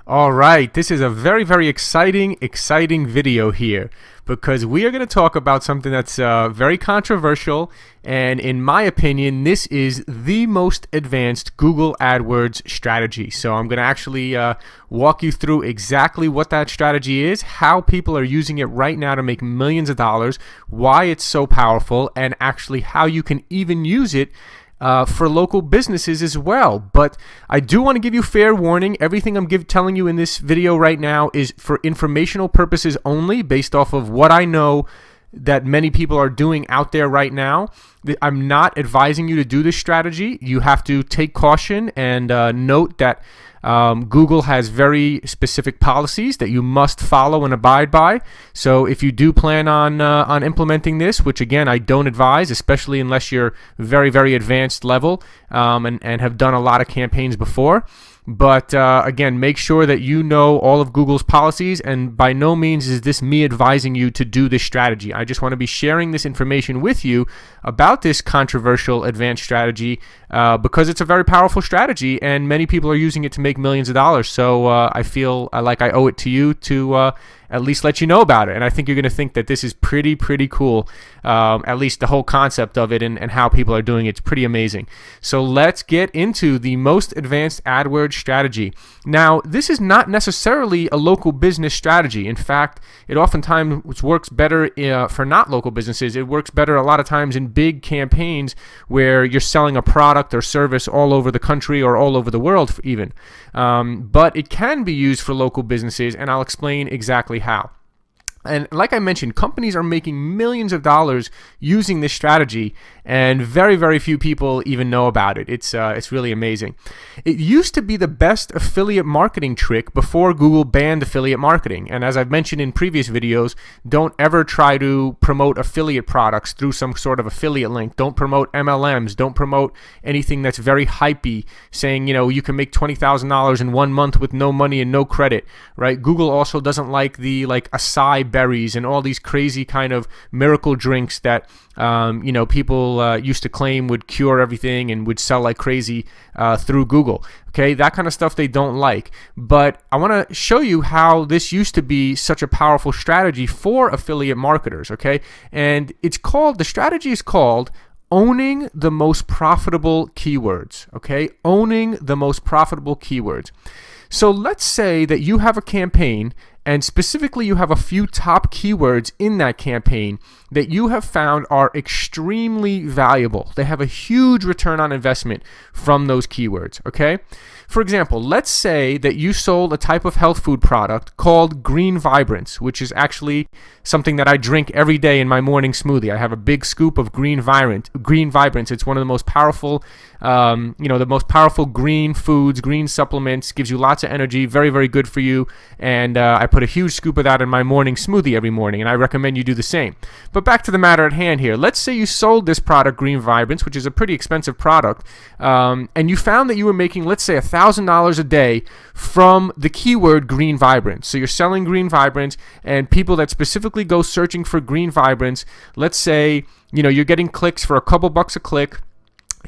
All right, this is a very exciting video here because we are going to talk about something that's very controversial, and in my opinion, this is the most advanced Google AdWords strategy. So I'm going to actually walk you through exactly what that strategy is, how people are using it right now to make millions of dollars, why it's so powerful, and actually how you can even use it for local businesses as well. But I do want to give you fair warning. Everything I'm telling you in this video right now is for informational purposes only, based off of what I know that many people are doing out there right now. I'm not advising you to do this strategy. You have to take caution and note that Google has very specific policies that you must follow and abide by. So if you do plan on implementing this, which again I don't advise, especially unless you're very advanced level and have done a lot of campaigns before. But again, make sure that you know all of Google's policies, and by no means is this me advising you to do this strategy. I just want to be sharing this information with you about this controversial advanced strategy because it's a very powerful strategy and many people are using it to make millions of dollars. So I feel like I owe it to you to at least let you know about it. And I think you're going to think that this is pretty cool. At least the whole concept of it and how people are doing it's pretty amazing. So let's get into the most advanced AdWords strategy. Now, this is not necessarily a local business strategy. In fact, it oftentimes works better for not local businesses. It works better a lot of times in big campaigns where you're selling a product or service all over the country or all over the world even. But it can be used for local businesses, and I'll explain exactly how. And like I mentioned, companies are making millions of dollars using this strategy, and very few people even know about it. It's really amazing. It used to be the best affiliate marketing trick before Google banned affiliate marketing. And as I've mentioned in previous videos, don't ever try to promote affiliate products through some sort of affiliate link. Don't promote MLMs. Don't promote anything that's very hypey, saying, you can make $20,000 in 1 month with no money and no credit, right? Google also doesn't like the acai berries and all these crazy kind of miracle drinks that people used to claim would cure everything and would sell like crazy through Google. Okay, that kind of stuff they don't like. But I want to show you how this used to be such a powerful strategy for affiliate marketers. Okay, and the strategy is called owning the most profitable keywords. Okay, owning the most profitable keywords. So let's say that you have a campaign, and specifically you have a few top keywords in that campaign that you have found are extremely valuable. They have a huge return on investment from those keywords, okay? For example, let's say that you sold a type of health food product called Green Vibrance, which is actually something that I drink every day in my morning smoothie. I have a big scoop of Green Vibrance. It's one of the most powerful, the most powerful green foods, green supplements, gives you lots of energy, very good for you. And I put a huge scoop of that in my morning smoothie every morning, and I recommend you do the same. But back to the matter at hand here. Let's say you sold this product, Green Vibrance, which is a pretty expensive product, and you found that you were making, let's say, $1,000 a day from the keyword Green Vibrance. So you're selling Green Vibrance, and people that specifically go searching for Green Vibrance, let's say, you're getting clicks for a couple bucks a click,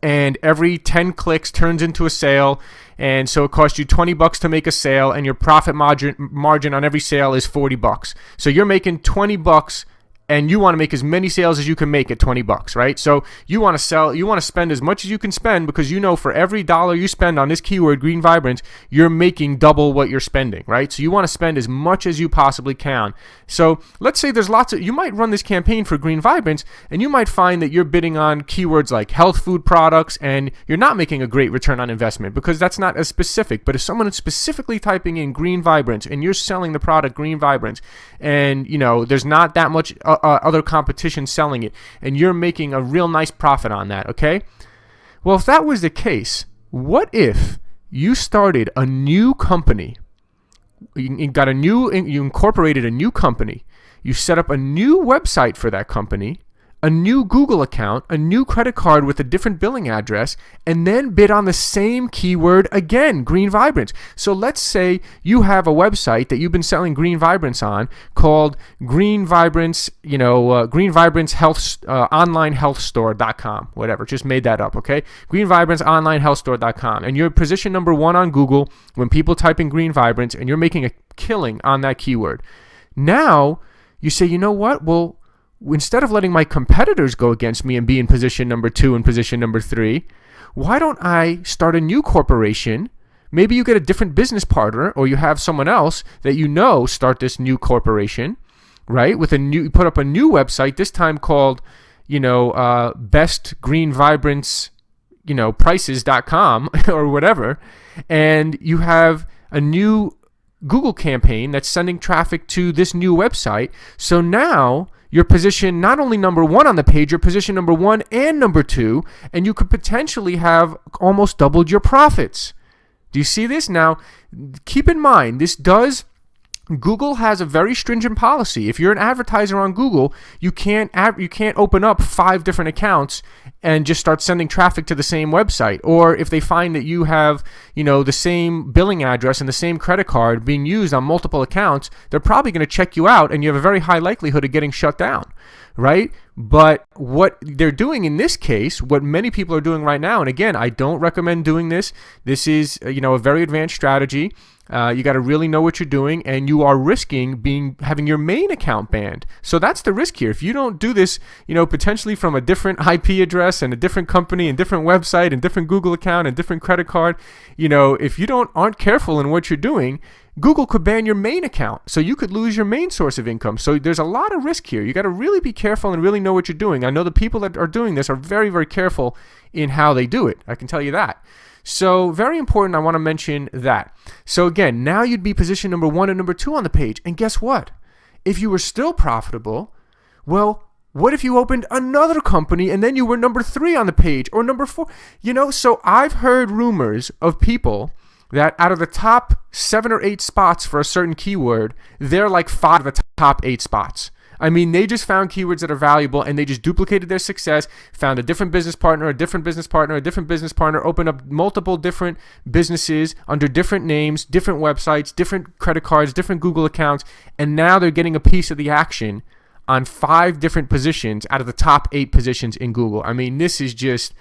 and every 10 clicks turns into a sale, and so it costs you $20 to make a sale, and your profit margin on every sale is $40. So you're making $20, and you want to make as many sales as you can make at $20, right? So you want to spend as much as you can spend, because for every dollar you spend on this keyword, Green Vibrance, you're making double what you're spending, right? So you want to spend as much as you possibly can. So let's say you might run this campaign for Green Vibrance, and you might find that you're bidding on keywords like health food products, and you're not making a great return on investment because that's not as specific. But if someone is specifically typing in Green Vibrance, and you're selling the product Green Vibrance, and there's not that much other competition selling it, and you're making a real nice profit on that, okay? Well, if that was the case, what if you started a new company? You incorporated a new company, you set up a new website for that company, a new Google account, a new credit card with a different billing address, and then bid on the same keyword again, Green Vibrance. So let's say you have a website that you've been selling Green Vibrance on called Green Vibrance, Green Vibrance Health Online Health Store.com, whatever. Just made that up, okay? Green Vibrance Online Health Store.com, and you're position number 1 on Google when people type in Green Vibrance, and you're making a killing on that keyword. Now you say, you know what? Well, instead of letting my competitors go against me and be in position number 2 and position number 3, why don't I start a new corporation? Maybe you get a different business partner, or you have someone else that start this new corporation, right? You put up a new website, this time called, Best Green Vibrance, prices.com or whatever, and you have a new Google campaign that's sending traffic to this new website. So now you're positioned not only number 1 on the page, you're positioned number 1 and number 2, and you could potentially have almost doubled your profits. Do you see this? Now, keep in mind, Google has a very stringent policy. If you're an advertiser on Google, you can't open up 5 different accounts and just start sending traffic to the same website. Or if they find that you have, the same billing address and the same credit card being used on multiple accounts, they're probably going to check you out, and you have a very high likelihood of getting shut down, right? But what they're doing in this case, what many people are doing right now, and again, I don't recommend doing this. This is, a very advanced strategy. You got to really know what you're doing, and you are risking having your main account banned. So that's the risk here. If you don't do this, potentially from a different IP address and a different company and different website and different Google account and different credit card, if you aren't careful in what you're doing, Google could ban your main account. So you could lose your main source of income. So there's a lot of risk here. You got to really be careful and really know what you're doing. I know the people that are doing this are very, very careful in how they do it. I can tell you that. So very important, I want to mention that. So again, now you'd be position number 1 and number 2 on the page. And guess what? If you were still profitable, well, what if you opened another company and then you were number 3 on the page or number 4? So I've heard rumors of people that out of the top 7 or 8 spots for a certain keyword, they're like 5 of the top 8 spots. I mean, they just found keywords that are valuable, and they just duplicated their success, found a different business partner, a different business partner, a different business partner, opened up multiple different businesses under different names, different websites, different credit cards, different Google accounts, and now they're getting a piece of the action on 5 different positions out of the top 8 positions in Google. I mean, this is just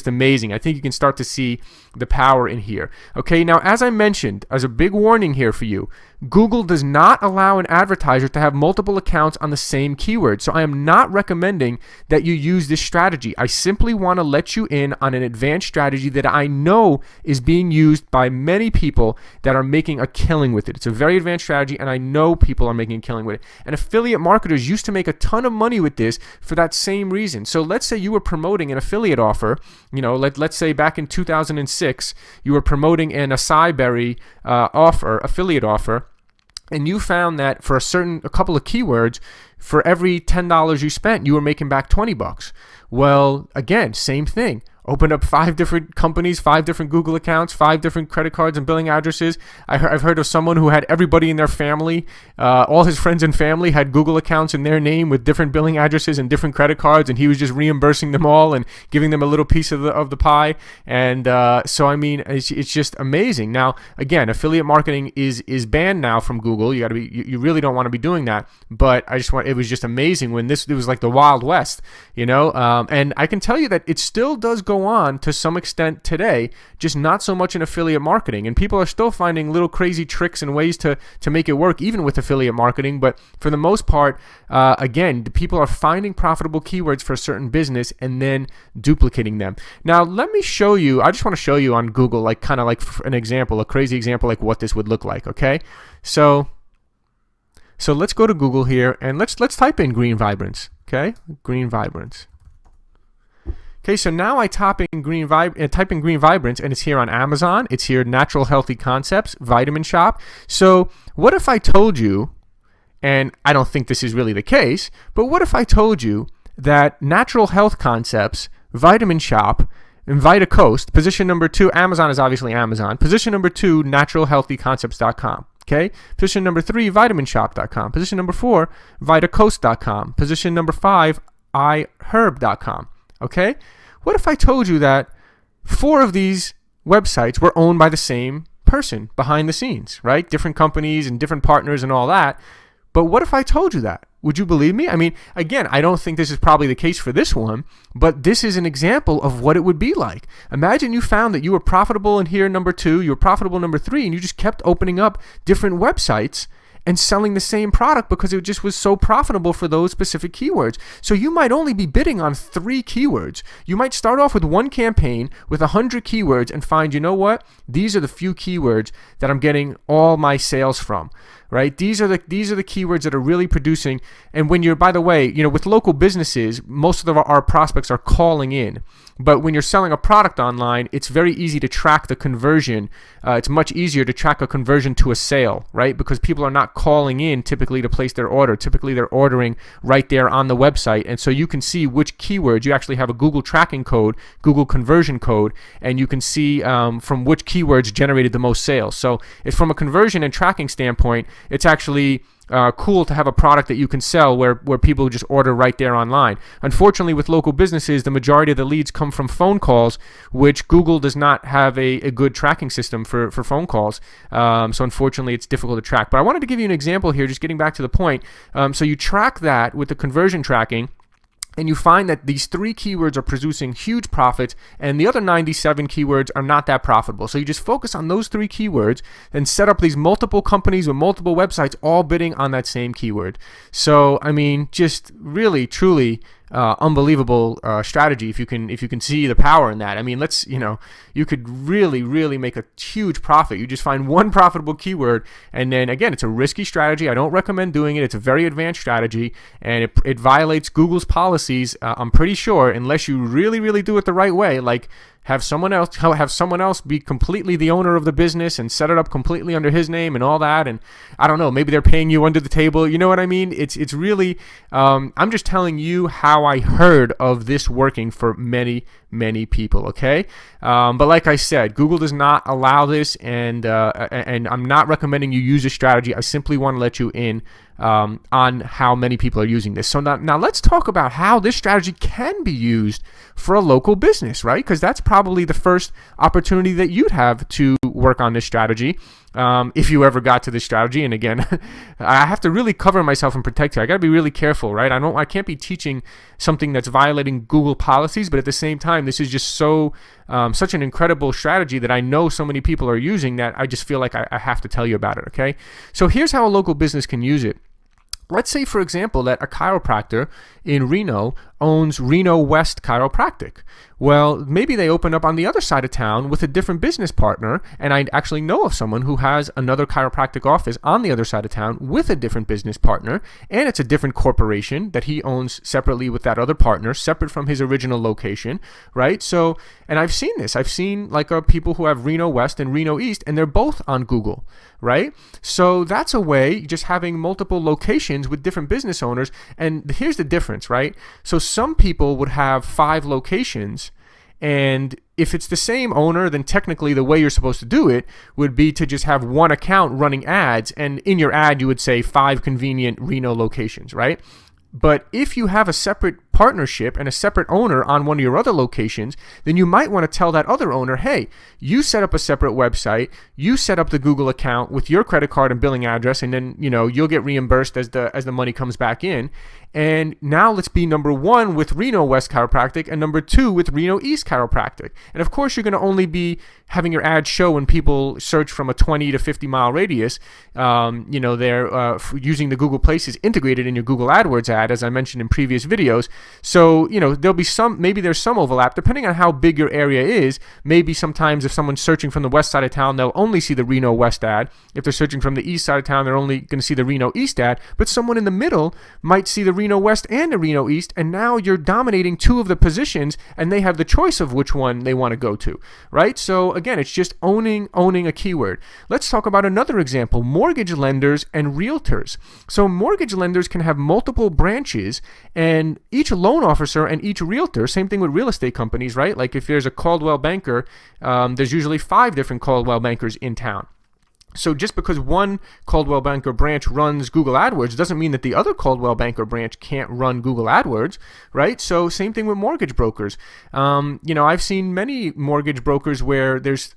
amazing. I think you can start to see the power in here. Okay, now as I mentioned, as a big warning here for you, Google does not allow an advertiser to have multiple accounts on the same keyword. So I am not recommending that you use this strategy. I simply want to let you in on an advanced strategy that I know is being used by many people that are making a killing with it. It's a very advanced strategy, and I know people are making a killing with it. And affiliate marketers used to make a ton of money with this for that same reason. So let's say you were promoting an affiliate offer. Let's say back in 2006, you were promoting an acai berry affiliate offer. And you found that for a couple of keywords, for every $10 you spent, you were making back $20. Well, again, same thing. Opened up 5 different companies, 5 different Google accounts, 5 different credit cards and billing addresses. I've heard of someone who had everybody in their family, all his friends and family had Google accounts in their name with different billing addresses and different credit cards, and he was just reimbursing them all and giving them a little piece of the pie. And so, I mean, it's just amazing. Now, again, affiliate marketing is banned now from Google. You really don't want to be doing that. But it was just amazing when it was like the Wild West, and I can tell you that it still does go on to some extent today, just not so much in affiliate marketing. And people are still finding little crazy tricks and ways to make it work, even with affiliate marketing. But for the most part, again, people are finding profitable keywords for a certain business and then duplicating them. Now, let me show you. I just want to show you on Google, kind of like an example, a crazy example, like what this would look like. Okay, so let's go to Google here and let's type in Green Vibrance. Okay, Green Vibrance. Okay, so now I type in Green Vibrance, and it's here on Amazon. It's here, Natural Healthy Concepts, Vitamin Shop. So what if I told you, and I don't think this is really the case, but what if I told you that Natural Health Concepts, Vitamin Shop, and VitaCoast, position number 2, Amazon is obviously Amazon, position number 2, naturalhealthyconcepts.com. Okay, position number 3, vitaminshop.com. Position number 4, vitacoast.com. Position number 5, 00YheMost.com. Okay? What if I told you that 4 of these websites were owned by the same person behind the scenes, right? Different companies and different partners and all that. But what if I told you that? Would you believe me? I mean, again, I don't think this is probably the case for this one, but this is an example of what it would be like. Imagine you found that you were profitable in here number 2, you were profitable number 3, and you just kept opening up different websites and selling the same product because it just was so profitable for those specific keywords. So you might only be bidding on 3 keywords. You might start off with one campaign with 100 keywords and find, you know what? These are the few keywords that I'm getting all my sales from. Right? These are the keywords that are really producing. And when you're, by the way, with local businesses, most of our prospects are calling in. But when you're selling a product online, it's very easy to track the conversion. It's much easier to track a conversion to a sale, right? Because people are not calling in typically to place their order. Typically, they're ordering right there on the website. And so you can see which keywords. You actually have a Google tracking code, Google conversion code, and you can see from which keywords generated the most sales. So it's from a conversion and tracking standpoint, it's actually cool to have a product that you can sell where people just order right there online. Unfortunately, with local businesses, the majority of the leads come from phone calls, which Google does not have a good tracking system for phone calls. So unfortunately, it's difficult to track. But I wanted to give you an example here, just getting back to the point. So you track that with the conversion tracking, and you find that these 3 keywords are producing huge profits and the other 97 keywords are not that profitable. So you just focus on those 3 keywords and set up these multiple companies with multiple websites all bidding on that same keyword. So, I mean, just really, truly unbelievable strategy if you can see the power in that. I mean, you could really make a huge profit. You just find one profitable keyword, and then again, it's a risky strategy. I don't recommend doing it. It's a very advanced strategy, and it violates Google's policies, I'm pretty sure, unless you really do it the right way, like have someone else be completely the owner of the business and set it up completely under his name and all that. And I don't know, maybe they're paying you under the table. You know what I mean? It's really, I'm just telling you how I heard of this working for many people. Okay. But like I said, Google does not allow this, and I'm not recommending you use this strategy. I simply want to let you in on how many people are using this. So now let's talk about how this strategy can be used for a local business, right? Because that's probably the first opportunity that you'd have to work on this strategy, if you ever got to this strategy. And again, I have to really cover myself and protect you. I got to be really careful, right? I can't be teaching something that's violating Google policies, but at the same time, this is just such an incredible strategy that I know so many people are using that I just feel like I have to tell you about it, okay? So here's how a local business can use it. Let's say, for example, that a chiropractor in Reno owns Reno West Chiropractic. Well, maybe they open up on the other side of town with a different business partner, and I actually know of someone who has another chiropractic office on the other side of town with a different business partner, and it's a different corporation that he owns separately with that other partner, separate from his original location, right? So, and I've seen this. I've seen people who have Reno West and Reno East, and they're both on Google, right? So that's a way, just having multiple locations with different business owners. And here's the difference, right? So some people would have 5 locations, and if it's the same owner, then technically the way you're supposed to do it would be to just have one account running ads, and in your ad you would say 5 convenient Reno locations, right? But if you have a separate partnership and a separate owner on one of your other locations, then you might want to tell that other owner, hey, you set up a separate website, you set up the Google account with your credit card and billing address, and then you'll get reimbursed as the money comes back in. And now let's be number 1 with Reno West Chiropractic and number 2 with Reno East Chiropractic. And of course, you're going to only be having your ad show when people search from a 20 to 50 mile radius. They're using the Google Places integrated in your Google AdWords ad, as I mentioned in previous videos. So, there'll be maybe there's some overlap depending on how big your area is. Maybe sometimes if someone's searching from the west side of town, they'll only see the Reno West ad. If they're searching from the east side of town, they're only going to see the Reno East ad. But someone in the middle might see the Reno West and the Reno East, and now you're dominating 2 of the positions, and they have the choice of which one they want to go to, right? So again, it's just owning a keyword. Let's talk about another example: mortgage lenders and realtors. So mortgage lenders can have multiple branches, and each loan officer and each realtor, same thing with real estate companies, right? Like if there's a Coldwell banker, there's usually 5 different Coldwell bankers in town. So just because one Coldwell Banker branch runs Google AdWords doesn't mean that the other Coldwell Banker branch can't run Google AdWords, right? So same thing with mortgage brokers. I've seen many mortgage brokers where there's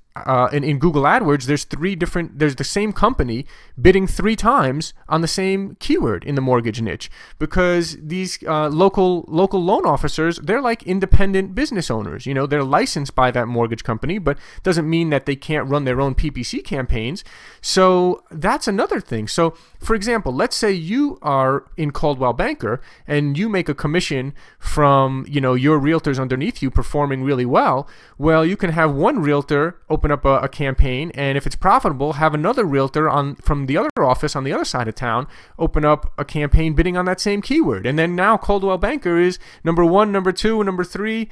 in Google AdWords, there's the same company bidding 3 times on the same keyword in the mortgage niche, because these local loan officers, they're like independent business owners. They're licensed by that mortgage company, but doesn't mean that they can't run their own PPC campaigns. So that's another thing. So for example, let's say you are in Coldwell Banker and you make a commission from your realtors underneath you performing really well. Well, you can have one realtor open up a campaign, and if it's profitable, have another realtor from the other office on the other side of town open up a campaign bidding on that same keyword. And then now Coldwell Banker is number 1, number 2, and number 3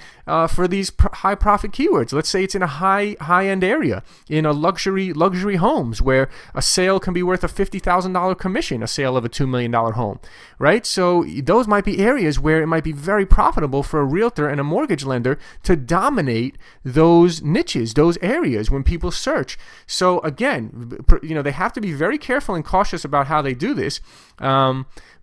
for these high profit keywords. Let's say it's in a high end area in a luxury homes where a sale can be worth a $50,000 commission, a sale of a $2 million home, right? So those might be areas where it might be very profitable for a realtor and a mortgage lender to dominate those niches, those areas when people search. So again, they have to be very careful and cautious about how they do this.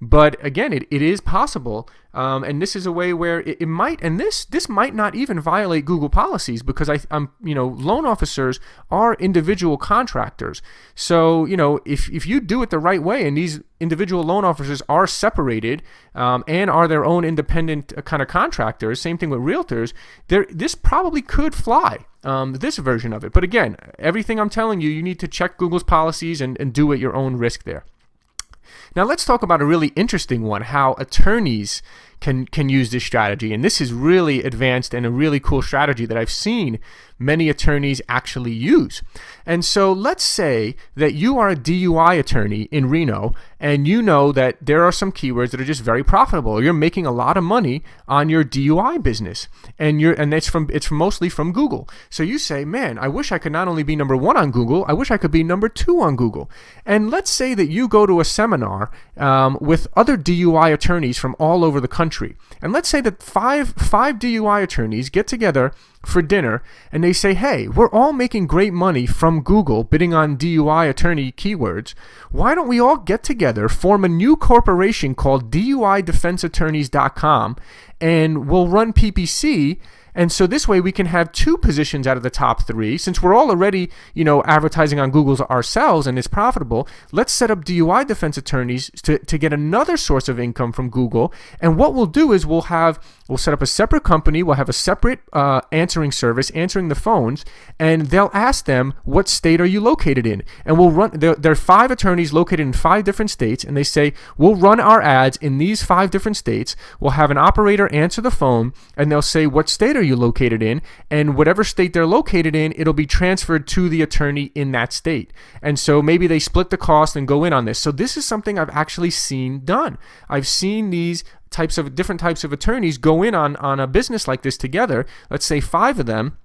But again, it is possible, and this is a way where it might, and this might not even violate Google policies, because loan officers are individual contractors. So if you do it the right way, and these individual loan officers are separated and are their own independent kind of contractors, same thing with realtors, this probably could fly. This version of it. But again, everything I'm telling you, you need to check Google's policies and do at your own risk there. Now let's talk about a really interesting one, how attorneys can use this strategy. And this is really advanced and a really cool strategy that I've seen many attorneys actually use. And so let's say that you are a DUI attorney in Reno, and you know that there are some keywords that are just very profitable. You're making a lot of money on your DUI business, and it's mostly from Google. So you say, man, I wish I could not only be number 1 on Google, I wish I could be number 2 on Google. And let's say that you go to a seminar with other DUI attorneys from all over the country. And let's say that five DUI attorneys get together for dinner, and they say, hey, we're all making great money from Google bidding on DUI attorney keywords. Why don't we all get together, form a new corporation called DUIDefenseAttorneys.com, and we'll run PPC. And so this way we can have 2 positions out of the top 3. Since we're all already, advertising on Google's ourselves and it's profitable, let's set up DUI defense attorneys to get another source of income from Google. And what we'll do is we'll set up a separate company, we'll have a separate answering service answering the phones, and they'll ask them, what state are you located in? And we'll run, there are 5 attorneys located in 5 different states, and they say, we'll run our ads in these 5 different states. We'll have an operator answer the phone, and they'll say, what state are you located in? And whatever state they're located in, it'll be transferred to the attorney in that state. And so maybe they split the cost and go in on this. So this is something I've actually seen done. I've seen these different types of attorneys go in on a business like this together, let's say 5 of them,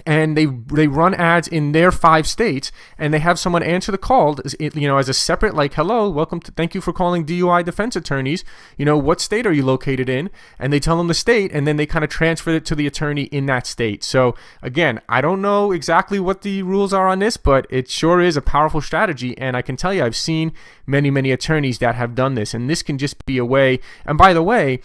and they run ads in their 5 states, and they have someone answer the call, as a separate, like, hello, thank you for calling DUI defense attorneys, what state are you located in? And they tell them the state, and then they kind of transfer it to the attorney in that state. So again, I don't know exactly what the rules are on this, but it sure is a powerful strategy, and I can tell you I've seen many attorneys that have done this, and this can just be a way. And by the way,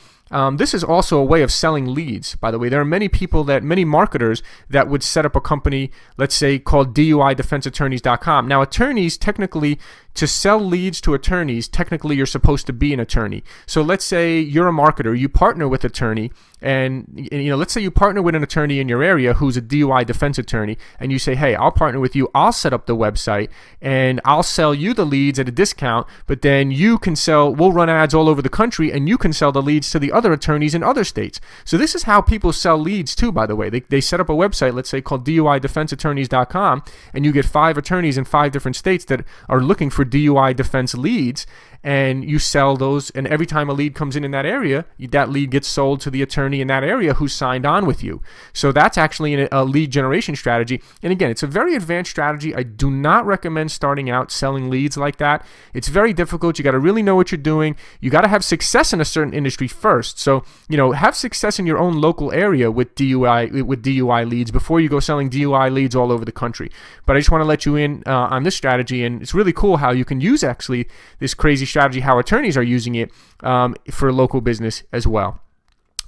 this is also a way of selling leads. By the way, there are many marketers that would set up a company, let's say, called DUIDefenseAttorneys.com. Now, attorneys, technically, to sell leads to attorneys, technically you're supposed to be an attorney. So let's say you're a marketer, you partner with an attorney, and let's say you partner with an attorney in your area who's a DUI defense attorney, and you say, hey, I'll partner with you, I'll set up the website, and I'll sell you the leads at a discount, but then we'll run ads all over the country, and you can sell the leads to the other attorneys in other states. So this is how people sell leads too, by the way. They set up a website, let's say, called DUIDefenseAttorneys.com, and you get 5 attorneys in 5 different states that are looking for for DUI defense leads, and you sell those, and every time a lead comes in that area, that lead gets sold to the attorney in that area who signed on with you. So that's actually a lead generation strategy. And again, it's a very advanced strategy. I do not recommend starting out selling leads like that. It's very difficult. You got to really know what you're doing. You got to have success in a certain industry first. So, have success in your own local area with DUI leads before you go selling DUI leads all over the country. But I just want to let you in on this strategy, and it's really cool how you can use actually this crazy strategy, how attorneys are using it for local business as well.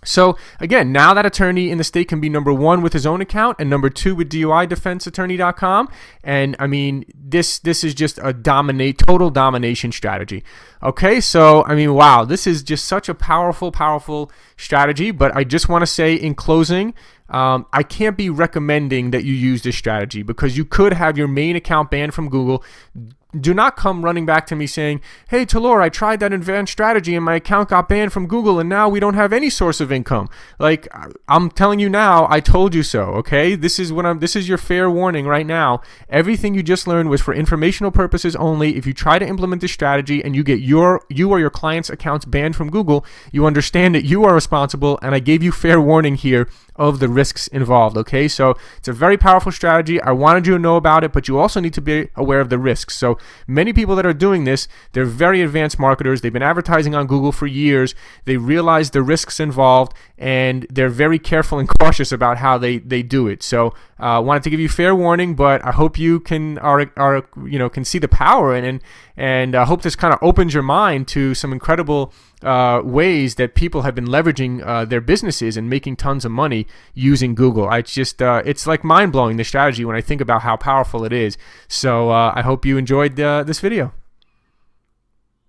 So again, now that attorney in the state can be number one with his own account and number two with DUIDefenseAttorney.com. And I mean, this is just a total domination strategy. Okay, so I mean, wow, this is just such a powerful strategy. But I just want to say in closing, I can't be recommending that you use this strategy because you could have your main account banned from Google. Do not come running back to me saying, hey, Talor, I tried that advanced strategy and my account got banned from Google and now we don't have any source of income. Like, I'm telling you now, I told you so, okay? This is your fair warning right now. Everything you just learned was for informational purposes only. If you try to implement this strategy and you get you or your client's accounts banned from Google, you understand that you are responsible, and I gave you fair warning here of the risks involved, okay? So it's a very powerful strategy. I wanted you to know about it, but you also need to be aware of the risks. So many people that are doing this, they're very advanced marketers. They've been advertising on Google for years. They realize the risks involved, and they're very careful and cautious about how they do it. So I wanted to give you fair warning, but I hope you can see the power and I hope this kind of opens your mind to some incredible ways that people have been leveraging their businesses and making tons of money using Google. It's like mind-blowing, the strategy, when I think about how powerful it is. So I hope you enjoyed this video.